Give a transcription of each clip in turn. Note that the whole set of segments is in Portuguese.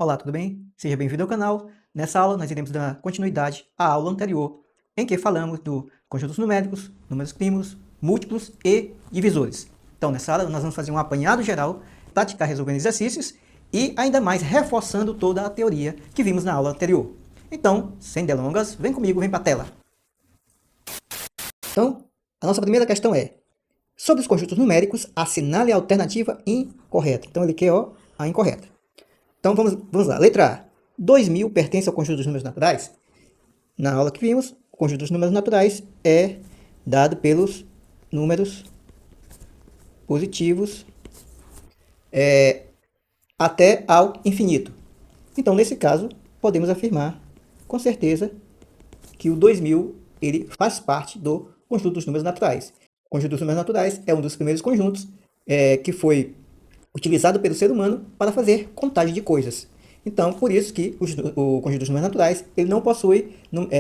Olá, tudo bem? Seja bem-vindo ao canal. Nessa aula, nós iremos dar continuidade à aula anterior, em que falamos do conjuntos numéricos, números primos, múltiplos e divisores. Então, nessa aula, nós vamos fazer um apanhado geral, praticar resolvendo exercícios e, ainda mais, reforçando toda a teoria que vimos na aula anterior. Então, sem delongas, vem comigo, vem para a tela. Então, a nossa primeira questão é: sobre os conjuntos numéricos, assinale a alternativa incorreta. Então, ele quer a incorreta. Então, vamos lá. Letra A. 2000 pertence ao conjunto dos números naturais? Na aula que vimos, o conjunto dos números naturais é dado pelos números positivos até ao infinito. Então, nesse caso, podemos afirmar com certeza que o 2000 ele faz parte do conjunto dos números naturais. O conjunto dos números naturais é um dos primeiros conjuntos que foi utilizado pelo ser humano para fazer contagem de coisas. Então, por isso que o conjunto dos números naturais ele não possui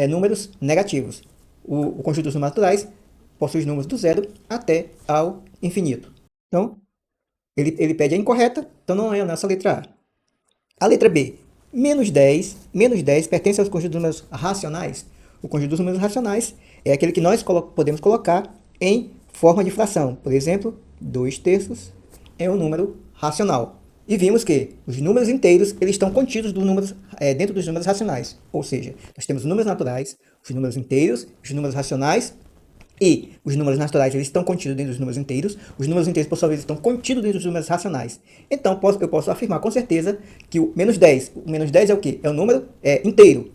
números negativos. O conjunto dos números naturais possui os números do zero até ao infinito. Então, ele pede a incorreta, então não é a nossa letra A. A letra B. Menos 10 pertence aos conjuntos dos números racionais. O conjunto dos números racionais é aquele que nós podemos colocar em forma de fração. Por exemplo, 2/3 é um número racional. E vimos que os números inteiros eles estão contidos dentro dos números racionais. Ou seja, nós temos os números naturais, os números inteiros, os números racionais, e os números naturais eles estão contidos dentro dos números inteiros. Os números inteiros, por sua vez, estão contidos dentro dos números racionais. Então, eu posso afirmar com certeza que o menos 10 é o quê? É um número inteiro.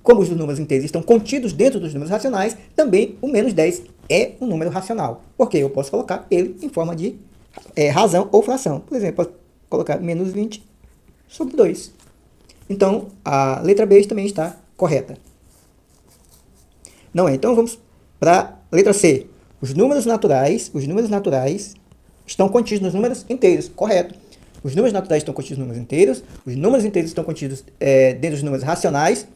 Como os números inteiros estão contidos dentro dos números racionais, também o menos 10 é um número racional. Porque eu posso colocar ele em forma de razão ou fração. Por exemplo, posso colocar menos 20 sobre 2. Então, a letra B também está correta. Não é? Então, vamos para a letra C. Os números naturais estão contidos nos números inteiros. Correto. Os números naturais estão contidos nos números inteiros. Os números inteiros estão contidos dentro dos números racionais.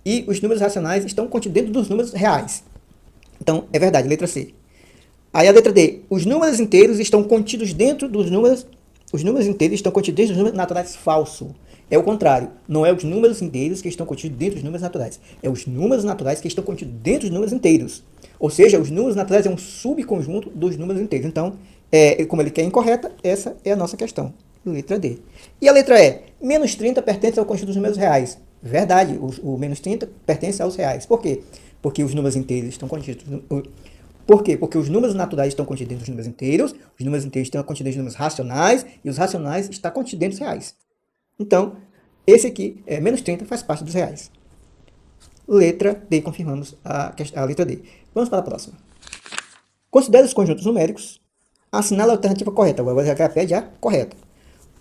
E os números racionais estão contidos dentro dos números reais. Então, é verdade, letra C. Aí a letra D. Os números inteiros estão contidos dentro dos números... Os números inteiros estão contidos dentro dos números naturais. Falso. É o contrário. Não é os números inteiros que estão contidos dentro dos números naturais. É os números naturais que estão contidos dentro dos números inteiros. Ou seja, os números naturais é um subconjunto dos números inteiros. Então, como ele quer incorreta, essa é a nossa questão. Letra D. E a letra E. Menos 30 pertence ao conjunto dos números reais. Verdade. O menos 30 pertence aos reais. Por quê? Porque os números inteiros estão contidos... Por quê? Porque os números naturais estão contidos dentro dos números inteiros, os números inteiros estão contidos dentro dos números racionais, e os racionais estão contidos dentro dos reais. Então, esse aqui, menos 30, faz parte dos reais. Letra D, confirmamos a letra D. Vamos para a próxima. Considere os conjuntos numéricos, assinale a alternativa correta. Agora já pede a correta.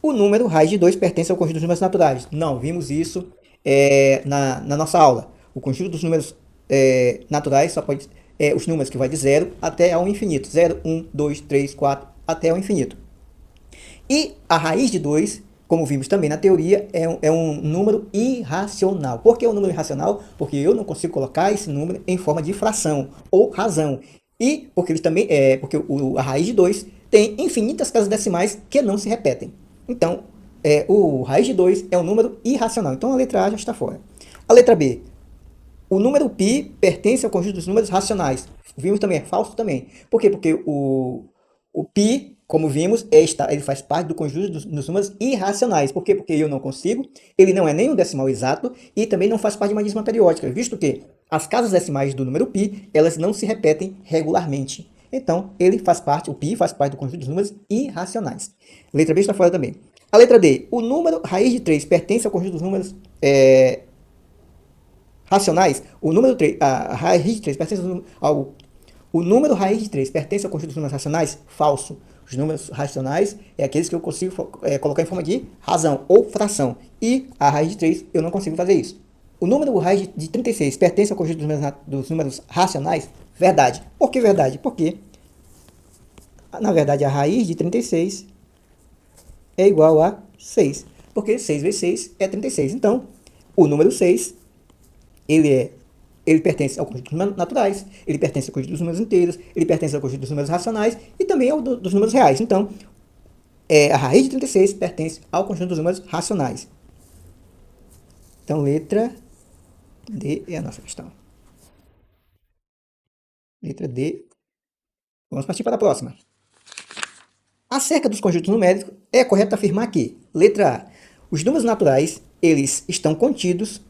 O número raiz de 2 pertence ao conjunto dos números naturais. Não, vimos isso na nossa aula. O conjunto dos números naturais só pode... os números que vai de 0 até ao infinito. 0, 1, 2, 3, 4, até ao infinito. E a raiz de 2, como vimos também na teoria, é um número irracional. Por que é um número irracional? Porque eu não consigo colocar esse número em forma de fração ou razão. E porque ele também porque a raiz de 2 tem infinitas casas decimais que não se repetem. Então, o raiz de 2 é um número irracional. Então, a letra A já está fora. A letra B. O número π pertence ao conjunto dos números racionais. Vimos também, é falso também. Por quê? Porque o π, como vimos, ele faz parte do conjunto dos números irracionais. Por quê? Porque eu não consigo, ele não é nem um decimal exato e também não faz parte de uma dízima periódica, visto que as casas decimais do número π, elas não se repetem regularmente. Então, o π faz parte do conjunto dos números irracionais. Letra B está fora também. A letra D. O número raiz de 3 pertence ao conjunto dos números racionais. O número 3, a raiz de 3 pertence ao... O número raiz de 3 pertence ao conjunto dos números racionais? Falso. Os números racionais é aqueles que eu consigo colocar em forma de razão ou fração. E a raiz de 3 eu não consigo fazer isso. O número raiz de 36 pertence ao conjunto dos números racionais? Verdade. Por que verdade? Porque, na verdade, a raiz de 36 é igual a 6. Porque 6 vezes 6 é 36. Então, o número 6, ele pertence ao conjunto dos números naturais, ele pertence ao conjunto dos números inteiros, ele pertence ao conjunto dos números racionais e também ao dos números reais. Então, a raiz de 36 pertence ao conjunto dos números racionais. Então, letra D é a nossa questão. Letra D. Vamos partir para a próxima. Acerca dos conjuntos numéricos, é correto afirmar que, letra A, os números naturais, eles estão contidos.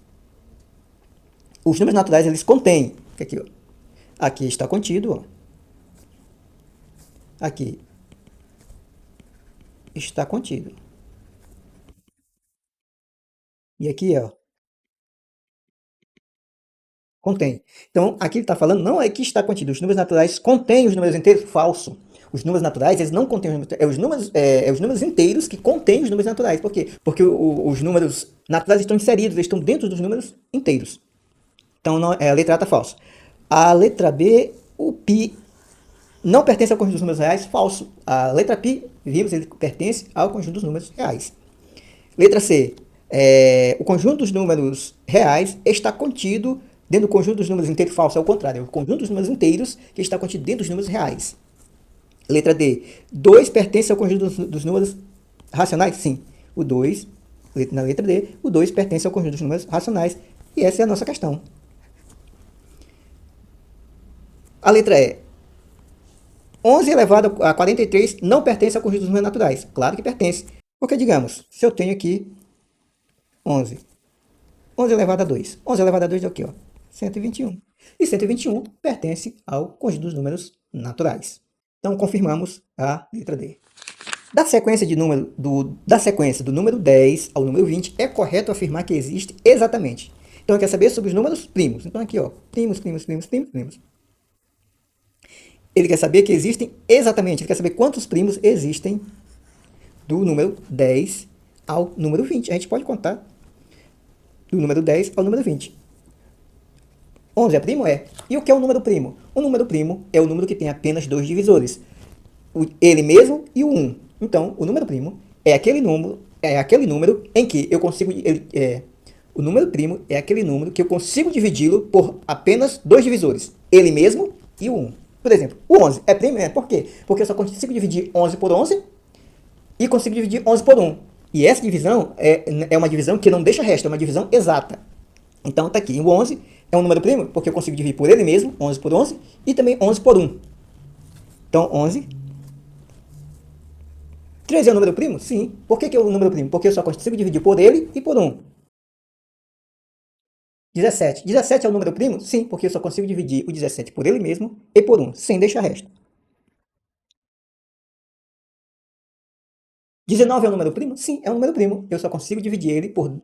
Os números naturais, eles contêm. Aqui, ó. Aqui está contido, ó. Aqui está contido. E aqui, ó, contém. Então, aqui ele está falando, não é que está contido. Os números naturais contêm os números inteiros. Falso. Os números naturais, eles não contêm os números inteiros que contêm os números naturais. Por quê? Porque os números naturais estão inseridos, eles estão dentro dos números inteiros. Então, não, a letra A está falsa. A letra B, o π não pertence ao conjunto dos números reais. Falso. A letra π, vimos, ele pertence ao conjunto dos números reais. Letra C, o conjunto dos números reais está contido dentro do conjunto dos números inteiros. Falso, é o contrário. É o conjunto dos números inteiros que está contido dentro dos números reais. Letra D, 2 pertence ao conjunto dos números racionais? Sim. O 2, na letra D, o 2 pertence ao conjunto dos números racionais. E essa é a nossa questão. A letra E, 11 elevado a 43 não pertence ao conjunto dos números naturais. Claro que pertence. Porque, digamos, se eu tenho aqui 11. 11 elevado a 2. 11 elevado a 2 é o quê? 121. E 121 pertence ao conjunto dos números naturais. Então, confirmamos a letra D. Da sequência do número 10 ao número 20, é correto afirmar que existe exatamente. Então, quer saber sobre os números primos. Então, aqui, ó, primos. Ele quer saber que existem exatamente, ele quer saber quantos primos existem do número 10 ao número 20. A gente pode contar do número 10 ao número 20. 11 é primo? É. E o que é um número primo? Um número primo é o número que tem apenas 2 divisores. Ele mesmo e o 1. Então, o número primo é aquele número em que eu consigo... o número primo é aquele número que eu consigo dividi-lo por apenas 2 divisores. Ele mesmo e o 1. Por exemplo, o 11 é primo? É. Por quê? Porque eu só consigo dividir 11 por 11 e consigo dividir 11 por 1. E essa divisão é uma divisão que não deixa resto, é uma divisão exata. Então, está aqui. O 11 é um número primo, porque eu consigo dividir por ele mesmo, 11 por 11, e também 11 por 1. Então, 11. 13 é um número primo? Sim. Por que é um número primo? Porque eu só consigo dividir por ele e por 1. 17. 17 é um número primo? Sim, porque eu só consigo dividir o 17 por ele mesmo e por 1, sem deixar resto. 19 é um número primo? Sim, é um número primo. Eu só consigo dividir ele por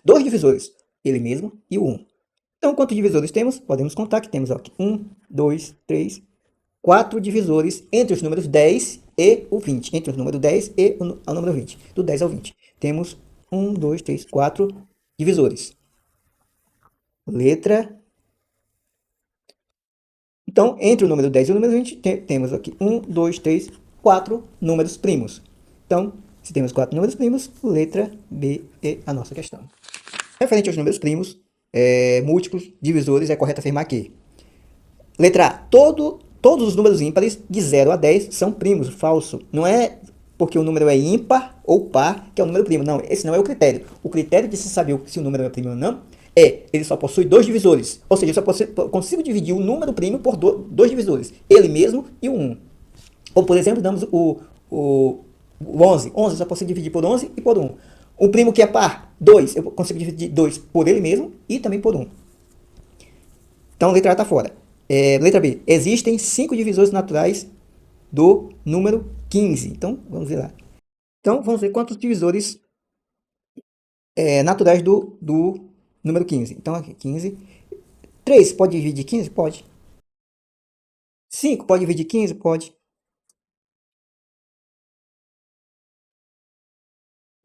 2 divisores, ele mesmo e o 1. Então, quantos divisores temos? Podemos contar que temos aqui 1, 2, 3, 4 divisores entre os números 10 e o 20. Entre o número 10 e o número 20. Do 10 ao 20. Temos 1, 2, 3, 4 divisores. Letra. Então, entre o número 10 e o número 20, temos aqui 1, 2, 3, 4 números primos. Então, se temos 4 números primos, letra B é a nossa questão. Referente aos números primos, múltiplos, divisores, é correto afirmar que, letra A, todos os números ímpares de 0 a 10 são primos. Falso. Não é porque o número é ímpar ou par que é o número primo. Não, esse não é o critério. O critério de se saber se o número é primo ou não ele só possui 2 divisores. Ou seja, eu só consigo dividir o número primo por 2 divisores. Ele mesmo e o 1. Ou, por exemplo, damos o 11. 11 eu só consigo dividir por 11 e por 1. Um primo que é par, 2, eu consigo dividir 2 por ele mesmo e também por 1. Então, a letra A está fora. Letra B. Existem 5 divisores naturais do número 15. Então, vamos ver lá. Então, vamos ver quantos divisores naturais do número 15. Então, aqui, 15. 3 pode dividir 15? Pode. 5 pode dividir 15? Pode.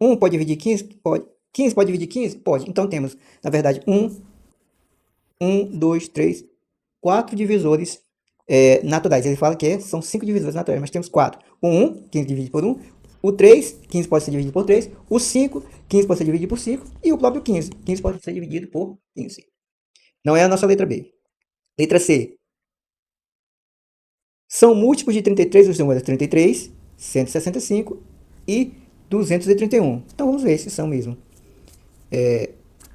1 pode dividir 15? Pode. 15 pode dividir 15? Pode. Então, temos, na verdade, 1, 2, 3, 4 divisores naturais. Ele fala que são 5 divisores naturais, mas temos 4. O 1, 15 divide por 1. O 3, 15 pode ser dividido por 3. O 5, 15 pode ser dividido por 5. E o próprio 15, 15 pode ser dividido por 15. Não é a nossa letra B. Letra C. São múltiplos de 33 os números 33, 165 e 231. Então, vamos ver se são mesmo.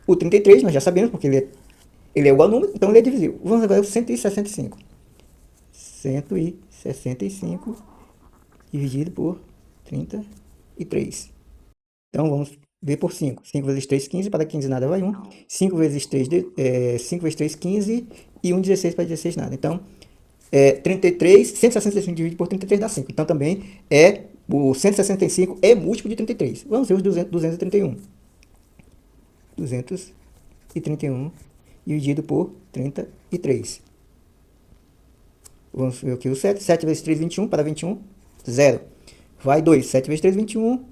O 33 nós já sabemos, porque ele é igual a número, então ele é divisível. Vamos agora ao 165. 165 dividido por 33. Então vamos ver por 5. 5 vezes 3, 15. Para 15 nada vai 1. 5 vezes 3, 5 vezes 3, 15. E 1, 16. Para 16 nada. Então, 33, 165 dividido por 33 dá 5. Então também o 165 é múltiplo de 33. Vamos ver os 231. 231 dividido por 33. Vamos ver aqui o 7. 7 vezes 3, 21. Para 21, 0. Vai 2. 7 vezes 3, 21.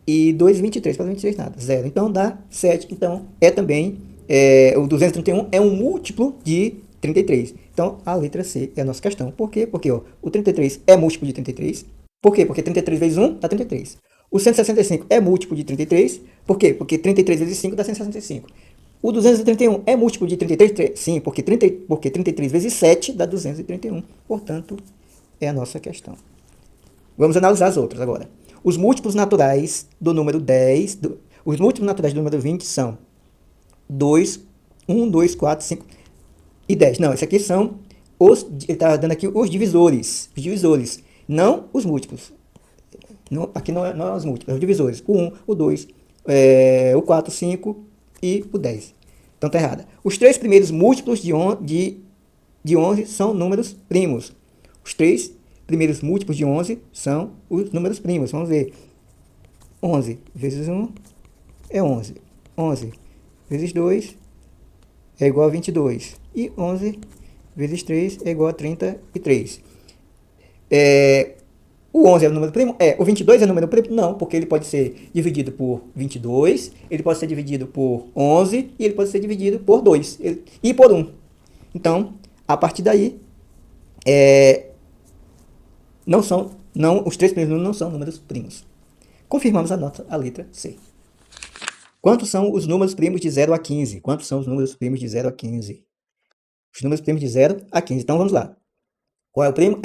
E 2, 23. Para 23, nada. 0. Então dá 7. Então também, o 231 é um múltiplo de 33. Então a letra C é a nossa questão. Por quê? Porque o 33 é múltiplo de 33. Por quê? Porque 33 vezes 1 dá 33. O 165 é múltiplo de 33. Por quê? Porque 33 vezes 5 dá 165. O 231 é múltiplo de 33? Sim, porque 33 vezes 7 dá 231. Portanto, é a nossa questão. Vamos analisar as outras agora. Os múltiplos naturais do número 10, os múltiplos naturais do número 20 são 2, 1, 2, 4, 5 e 10. Não, esses aqui são ele está dando aqui os divisores, não os múltiplos. Não, aqui não é os múltiplos, é os divisores. O 1, o 2, o 4, 5 e o 10. Então tá errado. Os três primeiros múltiplos de 11 são números primos. Os três primeiros múltiplos de 11 são os números primos. Vamos ver. 11 vezes 1 é 11. 11 vezes 2 é igual a 22. E 11 vezes 3 é igual a 33. O 11 é o número primo? O 22 é o número primo? Não, porque ele pode ser dividido por 22, ele pode ser dividido por 11 e ele pode ser dividido por 2 e por 1. Então, a partir daí, os três primeiros números não são números primos. Confirmamos a letra C. Quantos são os números primos de 0 a 15? Quantos são os números primos de 0 a 15? Os números primos de 0 a 15. Então, vamos lá. Qual é o primo?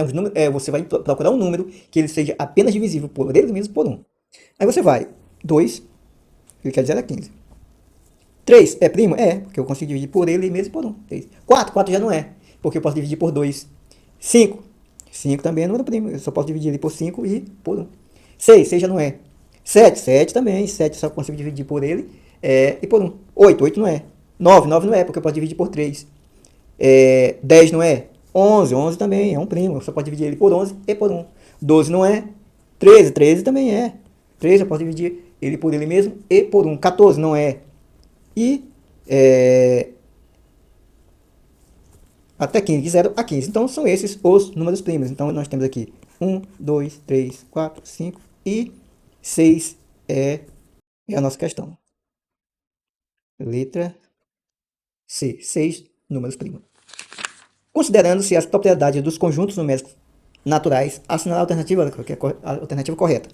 Você vai procurar um número que ele seja apenas divisível por ele mesmo por 1. Aí você vai. 2, ele quer dizer 15. 3 é primo? Porque eu consigo dividir por ele mesmo por 1. 4 já não é, porque eu posso dividir por 2. 5 também é número primo, eu só posso dividir ele por 5 e por 1. 6 já não é. 7 também, 7 eu só consigo dividir por ele e por 1. 8 não é. 9 não é, porque eu posso dividir por 3. 10 não é. 11 também é um primo, você pode dividir ele por 11 e por 1. 12 não é. 13 também é. 13 eu posso dividir ele por ele mesmo e por 1. 14 não é. E até 15, de 0 a 15. Então são esses os números primos. Então nós temos aqui 1, 2, 3, 4, 5 e 6 é a nossa questão. Letra C. 6 números primos. Considerando-se as propriedades dos conjuntos numéricos naturais, assinala a alternativa correta.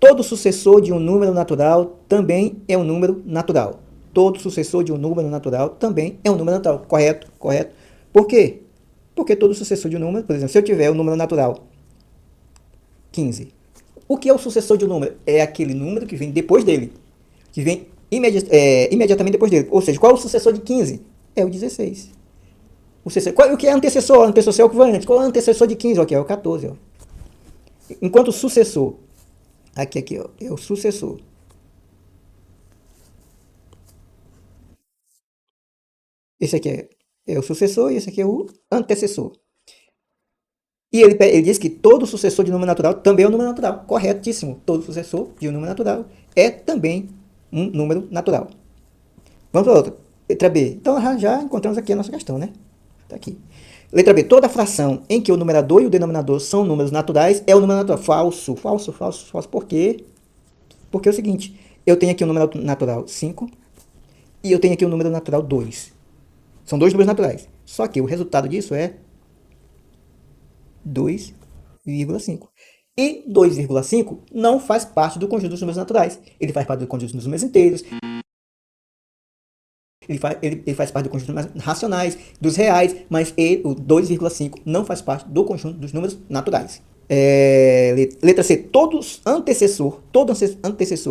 Todo sucessor de um número natural também é um número natural. Todo sucessor de um número natural também é um número natural. Correto? Por quê? Porque todo sucessor de um número, por exemplo, se eu tiver o número natural 15, o que é o sucessor de um número? É aquele número que vem depois dele, que vem imediatamente depois dele. Ou seja, qual é o sucessor de 15? É o 16. O que é antecessor? Antecessor é o que vai antes. Qual é o antecessor de 15? Aqui é o 14. Ó. Enquanto o sucessor, aqui ó, é o sucessor. Esse aqui é o sucessor e esse aqui é o antecessor. E ele diz que todo sucessor de número natural também é um número natural. Corretíssimo. Todo sucessor de um número natural é também um número natural. Vamos para outra. Letra B. Então já encontramos aqui a nossa questão, né? Tá aqui. Letra B. Toda fração em que o numerador e o denominador são números naturais é o número natural. Falso. Por quê? Porque é o seguinte. Eu tenho aqui o número natural 5 e eu tenho aqui o número natural 2. São dois números naturais. Só que o resultado disso é 2,5. E 2,5 não faz parte do conjunto dos números naturais. Ele faz parte do conjunto dos números inteiros. Ele faz parte do conjunto dos números racionais, dos reais, mas o 2,5 não faz parte do conjunto dos números naturais. Letra C. Todo antecessor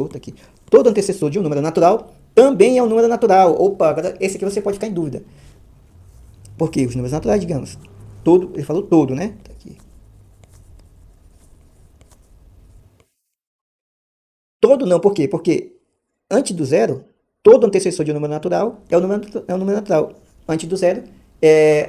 tá aqui, todo antecessor de um número natural também é um número natural. Opa, agora esse aqui você pode ficar em dúvida. Porque os números naturais, digamos, todo, ele falou todo, né? Tá aqui. Todo não, por quê? Porque antes do zero, todo antecessor de um número natural é um número natural. Antes do zero,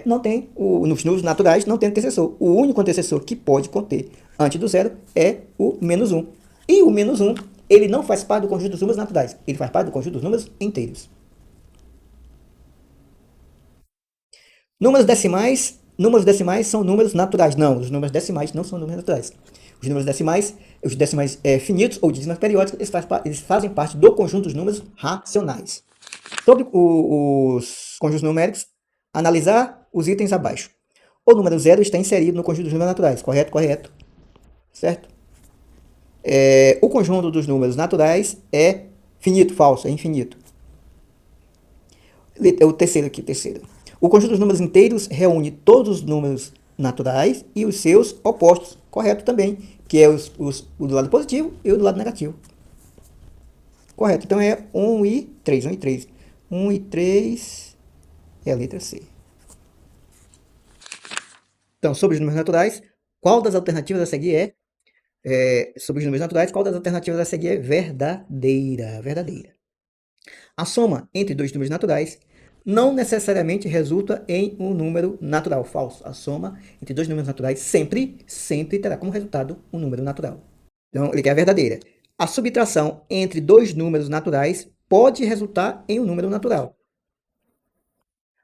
não tem, nos números naturais não tem antecessor. O único antecessor que pode conter antes do zero é o menos um. E o menos um, ele não faz parte do conjunto dos números naturais. Ele faz parte do conjunto dos números inteiros. Números decimais são números naturais. Não, os números decimais não são números naturais. Os decimais finitos ou dízimas periódicas, eles fazem parte do conjunto dos números racionais. Sobre os conjuntos numéricos, analisar os itens abaixo. O número zero está inserido no conjunto dos números naturais. Correto? Correto. Certo? O conjunto dos números naturais é finito, falso, é infinito. O terceiro aqui, terceiro. O conjunto dos números inteiros reúne todos os números naturais e os seus opostos. Correto também, que é o do lado positivo e o do lado negativo. Correto, então é 1 e 3, 1 e 3. 1 e 3 é a letra C. Então, sobre os números naturais, qual das alternativas a seguir sobre os números naturais, qual das alternativas a seguir é verdadeira? Verdadeira. A soma entre dois números naturais não necessariamente resulta em um número natural. Falso. A soma entre dois números naturais sempre terá como resultado um número natural. Então, ele quer a verdadeira. A subtração entre dois números naturais pode resultar em um número natural.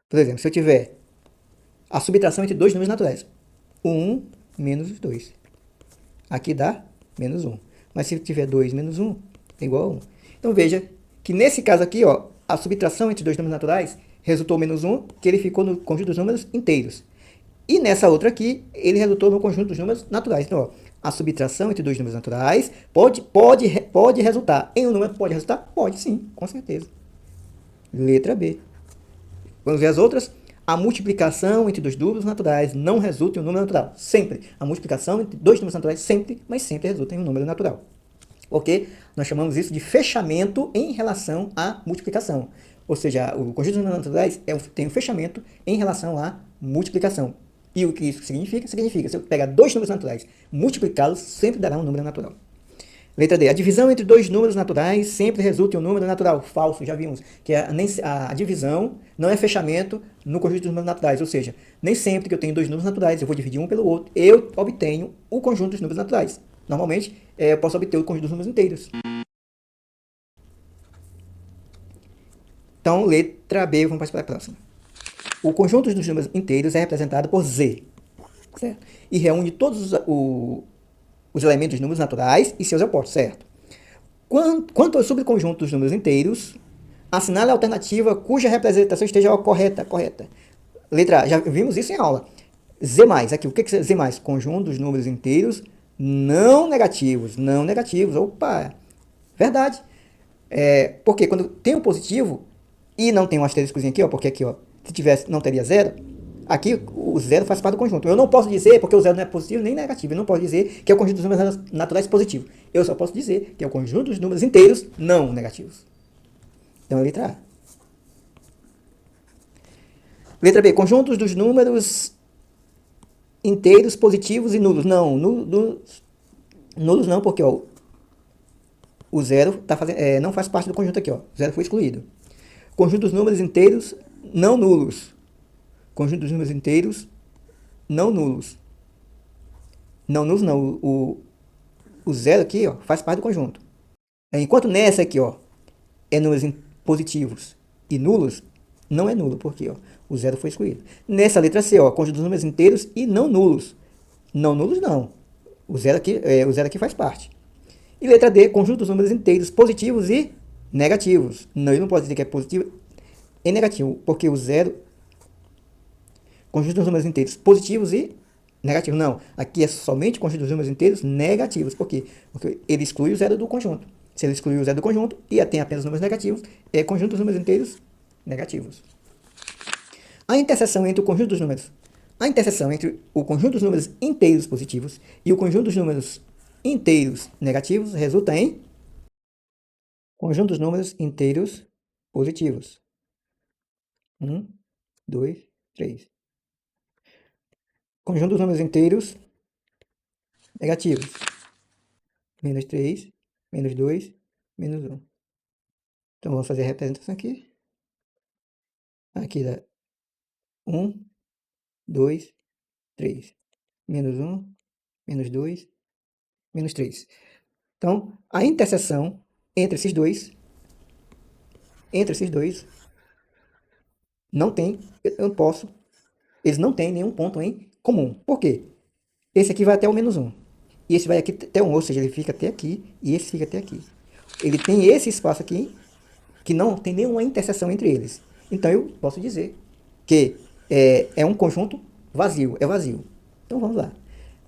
Por exemplo, se eu tiver a subtração entre dois números naturais, 1 menos 2. Aqui dá menos 1. Mas se eu tiver 2 menos 1, é igual a 1. Então veja que nesse caso aqui, ó, a subtração entre dois números naturais resultou menos 1, que ele ficou no conjunto dos números inteiros. E nessa outra aqui, ele resultou no conjunto dos números naturais. Então, ó, a subtração entre dois números naturais pode resultar em um número. Pode resultar? Pode sim, com certeza. Letra B. Vamos ver as outras. A multiplicação entre dois números naturais não resulta em um número natural. Sempre. A multiplicação entre dois números naturais sempre, mas sempre resulta em um número natural. Ok? Nós chamamos isso de fechamento em relação à multiplicação. Ou seja, o conjunto dos números naturais tem um fechamento em relação à multiplicação. E o que isso significa? Significa, se eu pegar dois números naturais, multiplicá-los, sempre dará um número natural. Letra D. A divisão entre dois números naturais sempre resulta em um número natural. Falso, já vimos que a divisão não é fechamento no conjunto dos números naturais. Ou seja, nem sempre que eu tenho dois números naturais, eu vou dividir um pelo outro, eu obtenho o conjunto dos números naturais. Normalmente, eu posso obter o conjunto dos números inteiros. Então, letra B, vamos para a próxima. O conjunto dos números inteiros é representado por Z, certo? E reúne todos os elementos dos números naturais e seus opostos, certo? Quanto ao subconjunto dos números inteiros, assinale a alternativa cuja representação esteja correta. Letra A, já vimos isso em aula. Z+, aqui, o que é Z+? Conjunto dos números inteiros não negativos. Não negativos, opa, verdade. Porque quando tem um positivo e não tem um asteriscozinho aqui, ó, porque aqui, ó, se tivesse, não teria zero. Aqui, o zero faz parte do conjunto. Eu não posso dizer, porque o zero não é positivo nem negativo, eu não posso dizer que é o conjunto dos números naturais positivo. Eu só posso dizer que é o conjunto dos números inteiros não negativos. Então, a letra A. Letra B. Conjuntos dos números inteiros positivos e nulos. Não, nulos não, porque ó, o zero não faz parte do conjunto aqui. Ó. O zero foi excluído. Conjunto dos números inteiros não nulos. Conjunto dos números inteiros não nulos. Não nulos não. O zero aqui, ó, faz parte do conjunto. Enquanto nessa aqui, ó, é números positivos e nulos, não é nulo, porque ó, o zero foi excluído. Nessa letra C, ó, conjunto dos números inteiros e não nulos. Não nulos não. O zero aqui faz parte. E letra D, conjunto dos números inteiros positivos e negativos. Não, eu não posso dizer que é positivo e negativo, porque o zero... Conjunto dos números inteiros positivos e negativos. Não, aqui é somente conjunto dos números inteiros negativos. Por quê? Porque ele exclui o zero do conjunto. Se ele exclui o zero do conjunto e tem apenas números negativos, é conjunto dos números inteiros negativos. A interseção entre o conjunto dos números... A interseção entre o conjunto dos números inteiros positivos e o conjunto dos números inteiros negativos resulta em conjunto dos números inteiros positivos. 1, 2, 3. Conjunto dos números inteiros negativos. Menos 3, menos 2, menos 1. Então, vamos fazer a representação aqui. Aqui dá 1, 2, 3. Menos 1, menos 2, menos 3. Então, a interseção entre esses dois, não tem, eles não têm nenhum ponto em comum. Por quê? Esse aqui vai até o menos 1. E esse vai aqui até 1, ou seja, ele fica até aqui e esse fica até aqui. Ele tem esse espaço aqui que não tem nenhuma interseção entre eles. Então eu posso dizer que é um conjunto vazio, é vazio. Então vamos lá.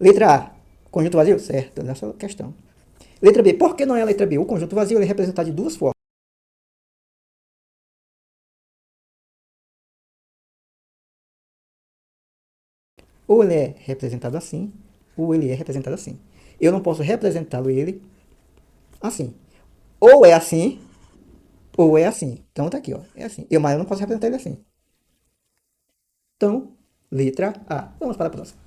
Letra A, conjunto vazio? Certo, nessa questão. Letra B, por que não é a letra B? O conjunto vazio ele é representado de duas formas. Ou ele é representado assim, ou ele é representado assim. Eu não posso representá-lo ele assim. Ou é assim, ou é assim. Então tá aqui, ó. É assim. Mas eu não posso representar ele assim. Então, letra A. Vamos para a próxima.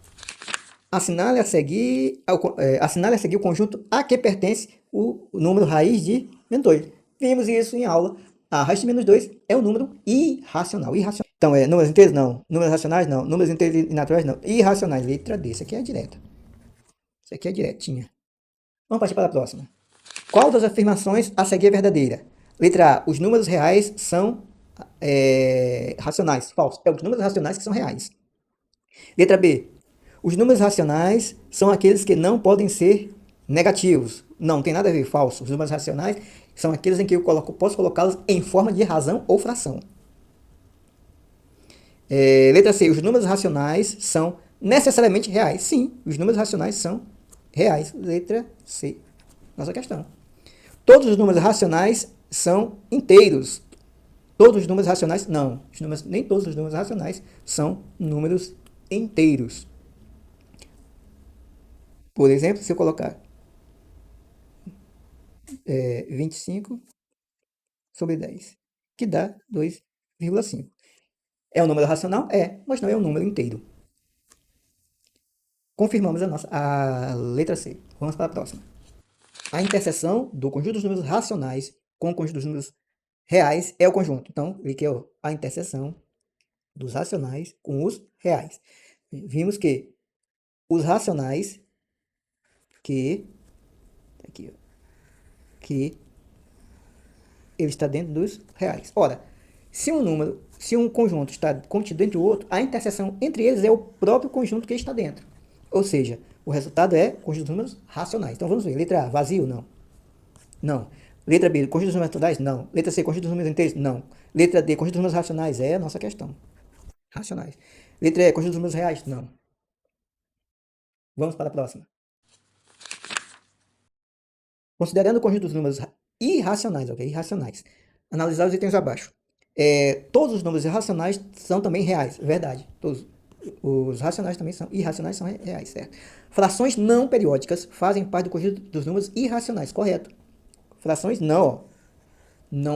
Assinale a seguir o conjunto a que pertence o número raiz de menos 2. Vimos isso em aula. A raiz de menos 2 é um número irracional. Então, números inteiros? Não. Números racionais? Não. Números inteiros e naturais? Não. Irracionais. Letra D. Isso aqui é direta. Isso aqui é diretinha. Vamos partir para a próxima. Qual das afirmações a seguir é verdadeira? Letra A. Os números reais são racionais. Falso. É os números racionais que são reais. Letra B. Os números racionais são aqueles que não podem ser negativos. Não tem nada a ver, falso. Os números racionais são aqueles em que eu posso colocá-los em forma de razão ou fração. Letra C. Os números racionais são necessariamente reais. Sim, os números racionais são reais. Letra C. Nossa questão. Todos os números racionais são inteiros. Todos os números racionais, não. Nem todos os números racionais são números inteiros. Por exemplo, se eu colocar 25 sobre 10, que dá 2,5. É um número racional? É, mas não é um número inteiro. Confirmamos a letra C. Vamos para a próxima. A interseção do conjunto dos números racionais com o conjunto dos números reais é o conjunto. Então, aqui é a interseção dos racionais com os reais. Vimos que os racionais que ele está dentro dos reais. Ora, se um conjunto está contido dentro do outro, a interseção entre eles é o próprio conjunto que está dentro. Ou seja, o resultado é conjunto de números racionais. Então vamos ver. Letra A, vazio? Não. Não. Letra B, conjunto dos números naturais? Não. Letra C, conjunto dos números inteiros? Não. Letra D, conjunto dos números racionais? É a nossa questão. Racionais. Letra E, conjunto dos números reais? Não. Vamos para a próxima. Considerando o conjunto dos números irracionais, ok? Irracionais. Analisar os itens abaixo. Todos os números irracionais são também reais, verdade. Todos os racionais também são irracionais, são reais, certo? Frações não periódicas fazem parte do conjunto dos números irracionais, correto? Frações não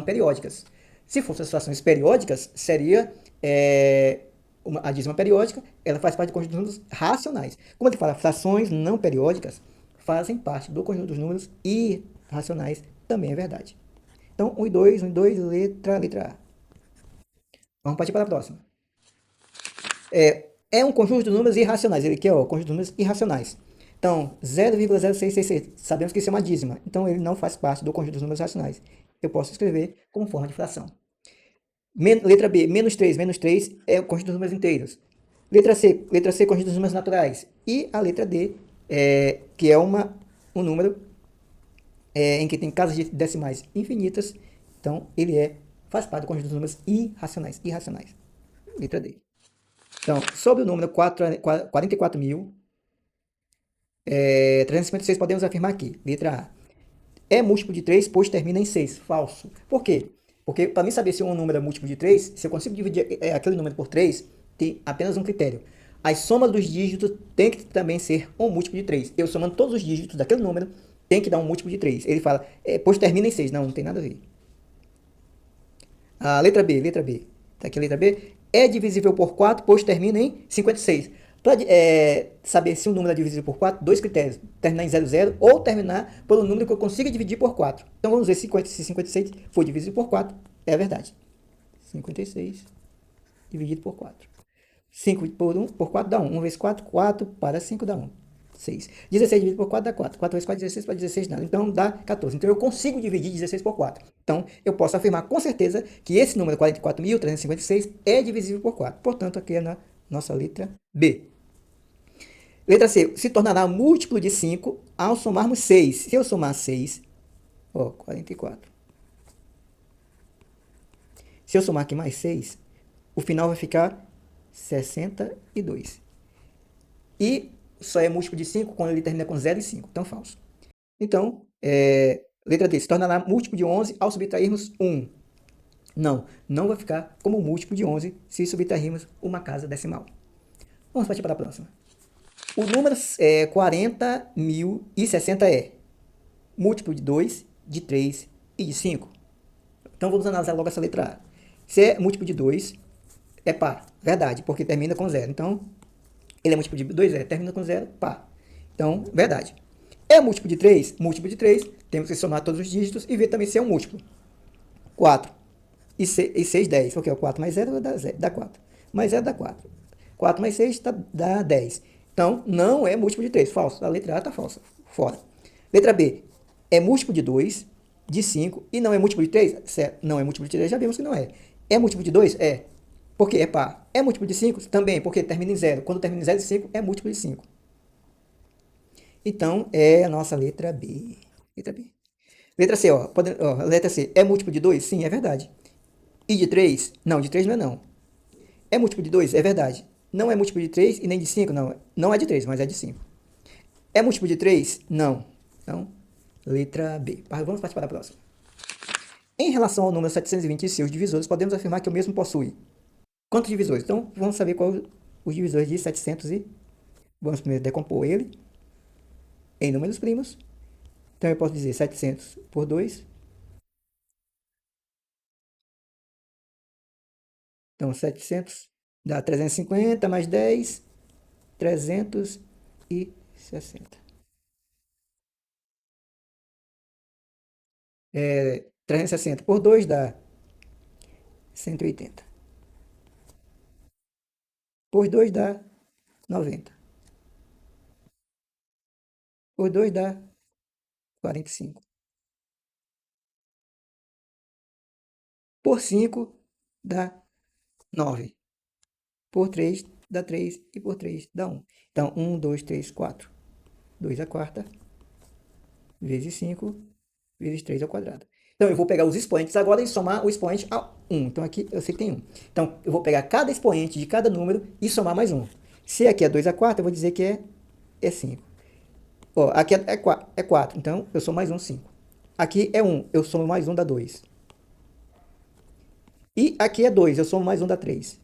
periódicas. Se fossem as frações periódicas, seria a dízima periódica, ela faz parte do conjunto dos números racionais. Como ele fala, frações não periódicas fazem parte do conjunto dos números irracionais, também é verdade. Então, 1 e 2, letra A. Vamos partir para a próxima. É um conjunto de números irracionais. Ele aqui é o conjunto de números irracionais. Então, 0,0666. Sabemos que isso é uma dízima. Então, ele não faz parte do conjunto dos números racionais. Eu posso escrever como forma de fração. Letra B, menos 3 é o conjunto dos números inteiros. Letra C, conjunto dos números naturais. E a letra D, que é um número em que tem casas de decimais infinitas. Então, ele faz parte do conjunto dos números irracionais. Letra D. Então, sobre o número 44.356, podemos afirmar aqui, letra A. É múltiplo de 3, pois termina em 6. Falso. Por quê? Porque para mim saber se um número é múltiplo de 3, se eu consigo dividir aquele número por 3, tem apenas um critério. As somas dos dígitos tem que também ser um múltiplo de 3. Eu somando todos os dígitos daquele número, tem que dar um múltiplo de 3. Ele fala, pois termina em 6. Não tem nada a ver. A letra B, letra B. Tá aqui a letra B. É divisível por 4, pois termina em 56. Para saber se um número é divisível por 4, dois critérios. Terminar em 00 ou terminar por um número que eu consiga dividir por 4. Então vamos ver se 56 for divisível por 4. É a verdade. 56 dividido por 4. 5 por 4 dá 1. 1 vezes 4, 4 para 5 dá 1. 6. 16 dividido por 4 dá 4. 4 vezes 4, 16 para 16 nada. Então dá 14. Então eu consigo dividir 16 por 4. Então eu posso afirmar com certeza que esse número 44.356 é divisível por 4. Portanto, aqui é na nossa letra B. Letra C. Se tornará múltiplo de 5 ao somarmos 6. Se eu somar 6, ó, 44. Se eu somar aqui mais 6, o final vai ficar 62. E só é múltiplo de 5 quando ele termina com 0 e 5. Então, falso. Então, letra D. Se tornará múltiplo de 11 ao subtrairmos 1. Não, não vai ficar como múltiplo de 11 se subtrairmos uma casa decimal. Vamos partir para a próxima. O número 40.060 é múltiplo de 2, de 3 e de 5. Então, vamos analisar logo essa letra A. Se é múltiplo de 2, é par. Verdade, porque termina com 0. Então, ele é múltiplo de 2, termina com 0, par. Então, verdade. É múltiplo de 3? Múltiplo de 3, temos que somar todos os dígitos e ver também se é um múltiplo. 4 e 6, 10. Porque o 4 mais 0 dá 4. Mais 0 dá 4. 4 mais 6 dá 10. Então, não é múltiplo de 3. Falso. A letra A está falsa. Fora. Letra B. É múltiplo de 2, de 5 e não é múltiplo de 3? Certo. Não é múltiplo de 3, já vimos que não é. É múltiplo de 2? É. Porque é par. É múltiplo de 5? Também, porque termina em 0. Quando termina em 0 e 5, é múltiplo de 5. Então, é a nossa letra B. Letra B. Letra C, ó. Letra C. É múltiplo de 2? Sim, é verdade. E de 3? Não, de 3 não é não. É múltiplo de 2? É verdade. Não é múltiplo de 3 e nem de 5? Não. Não é de 3, mas é de 5. É múltiplo de 3? Não. Então, letra B. Vamos partir para a próxima. Em relação ao número 720 e seus divisores, podemos afirmar que o mesmo possui quantos divisores? Então, vamos saber qual os divisores de 700 e... Vamos primeiro decompor ele em números primos. Então, eu posso dizer 700 por 2. Então, 700 dá 350 mais 10, 360. 360 por 2 dá 180. Por 2 dá 90. Por 2 dá 45. Por 5 dá 9. Por 3 dá 3 e por 3 dá 1. Então, 1, 2, 3, 4. 2 à quarta, vezes 5, vezes 3 ao quadrado. Então, eu vou pegar os expoentes agora e somar o expoente a 1. Então, aqui eu sei que tem 1. Então, eu vou pegar cada expoente de cada número e somar mais 1. Se aqui é 2 à quarta, eu vou dizer que é 5. Ó, aqui é 4, então eu somo mais 1, 5. Aqui é 1, eu somo mais 1, dá 2. E aqui é 2, eu somo mais 1, dá 3.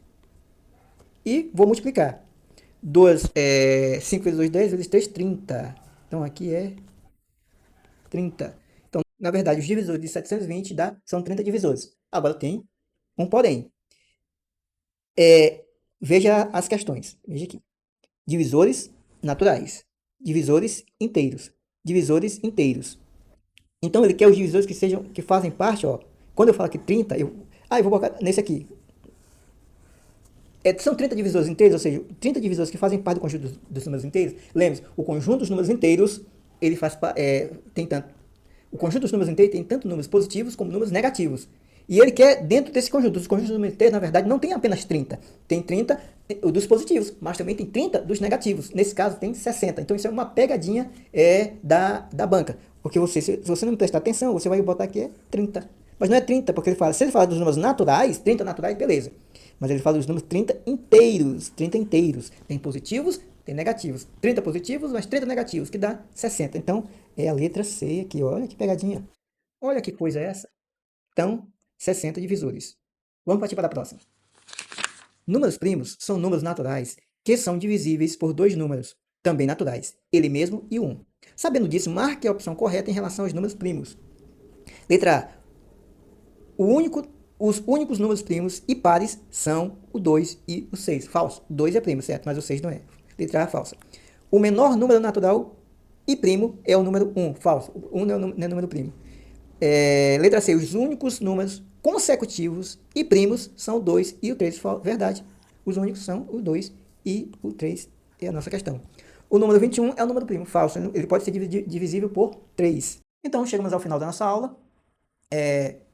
E vou multiplicar. 5 vezes 2, 10, vezes 3, 30. Então, aqui é 30. Então, na verdade, os divisores de 720 são 30 divisores. Agora tem um porém. Veja as questões. Veja aqui. Divisores naturais. Divisores inteiros. Divisores inteiros. Então, ele quer os divisores que fazem parte, ó. Quando eu falo aqui 30, eu vou colocar nesse aqui. São 30 divisores inteiros, ou seja, 30 divisores que fazem parte do conjunto dos números inteiros. Lembre-se, o conjunto dos números inteiros, ele tem tanto... O conjunto dos números inteiros tem tanto números positivos como números negativos. E ele quer, dentro desse conjunto, os conjuntos dos números inteiros, na verdade, não tem apenas 30. Tem 30 dos positivos, mas também tem 30 dos negativos. Nesse caso, tem 60. Então, isso é uma pegadinha da banca. Porque se você não prestar atenção, você vai botar aqui 30. Mas não é 30, porque se ele fala dos números naturais, 30 naturais, beleza. Mas ele fala dos números 30 inteiros. 30 inteiros. Tem positivos, tem negativos. 30 positivos, mas 30 negativos, que dá 60. Então, é a letra C aqui. Olha que pegadinha. Olha que coisa é essa. Então, 60 divisores. Vamos partir para a próxima. Números primos são números naturais que são divisíveis por dois números, também naturais, ele mesmo e 1. Sabendo disso, marque a opção correta em relação aos números primos. Letra A. O único Os únicos números primos e pares são o 2 e o 6. Falso. O 2 é primo, certo? Mas o 6 não é. Letra A, falsa. O menor número natural e primo é o número 1. Falso. O 1 não é número primo. Letra C. Os únicos números consecutivos e primos são o 2 e o 3. Verdade. Os únicos são o 2 e o 3. É a nossa questão. O número 21 é o número primo. Falso. Ele pode ser divisível por 3. Então, chegamos ao final da nossa aula.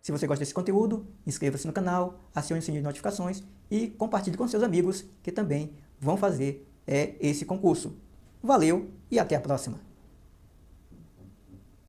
Se você gosta desse conteúdo, inscreva-se no canal, acione o sininho de notificações e compartilhe com seus amigos que também vão fazer esse concurso. Valeu e até a próxima!